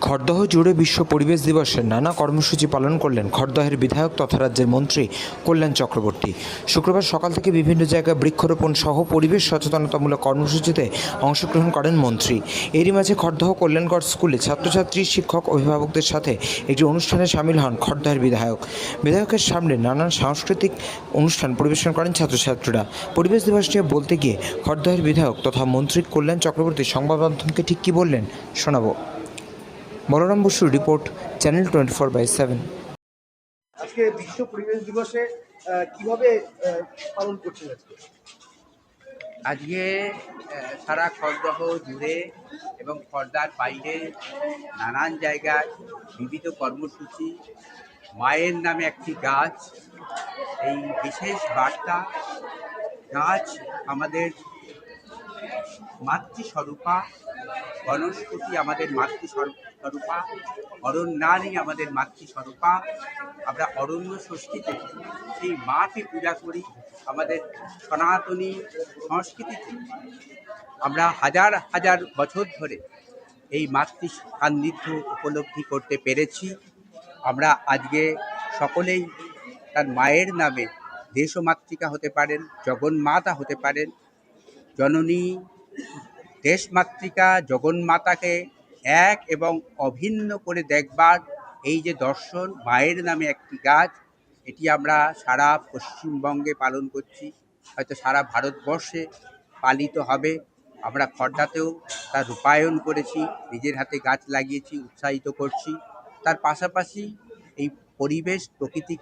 খড়দহ জুড়ে বিশ্ব পরিবেশ দিবসের নানা কর্মসূচি পালন করলেন খড়দহের বিধায়ক তথা রাজ্যের মন্ত্রী কল্যাণ চক্রবর্তী। শুক্রবার সকাল থেকে বিভিন্ন জায়গায় বৃক্ষরোপণ সহ পরিবেশ সচেতনতামূলক কর্মসূচিতে অংশগ্রহণ করেন মন্ত্রী। এরই মাঝে খড়দহ কল্যাণগড় স্কুলে ছাত্রছাত্রী, শিক্ষক, অভিভাবকদের সাথে একটি অনুষ্ঠানে সামিল হন খড়দহের বিধায়কের সামনে নানান সাংস্কৃতিক অনুষ্ঠান পরিবেশন করেন ছাত্রছাত্রীরা। পরিবেশ দিবস নিয়ে বলতে গিয়ে খড়দহের বিধায়ক তথা মন্ত্রী কল্যাণ চক্রবর্তী সংবাদ মাধ্যমকে ঠিক কী বললেন শোনাবো। বলরাম বসুর রিপোর্ট, চ্যানেল 24/7। আজকে বিশ্ব পরিবেশ দিবসে কিভাবে পালন করছেন আজকে সারা খড়দহ জুড়ে এবং খড়দার বাইরে নানান জায়গায় বিবিধ কর্মসূচি, মায়ের নামে একটি গাছ, এই বিশেষ বার্তা। গাছ আমাদের মাতৃস্বরূপা, বনস্পতি আমাদের মাতৃস্বরূপা, অরণ্যানি আমাদের মাতৃস্বরূপা। আমরা অরণ্য ষষ্ঠীতে সেই মাকে পূজা করি। আমাদের সনাতনী সংস্কৃতিতে আমরা হাজার হাজার বছর ধরে এই মাতৃ সান্নিধ্য উপলব্ধি করতে পেরেছি। আমরা আজকে সকলেই তার মায়ের নামে দেশমাতৃকা হতে পারেন, জগন্মাতা হতে পারেন। জননী দেশমাতৃকা জগন্মাতাকে এক এবং অভিন্ন করে দেখবার এই যে দর্শন, মায়ের নামে একটি গাছ, এটি আমরা সারা পশ্চিমবঙ্গে পালন করছি, হয়তো সারা ভারতবর্ষে পালিত হবে। আমরা খড়দাতেও তার রূপায়ণ করেছি, নিজের হাতে গাছ লাগিয়েছি, উৎসাহিত করছি। তার পাশাপাশি এই পরিবেশ প্রকৃতিকে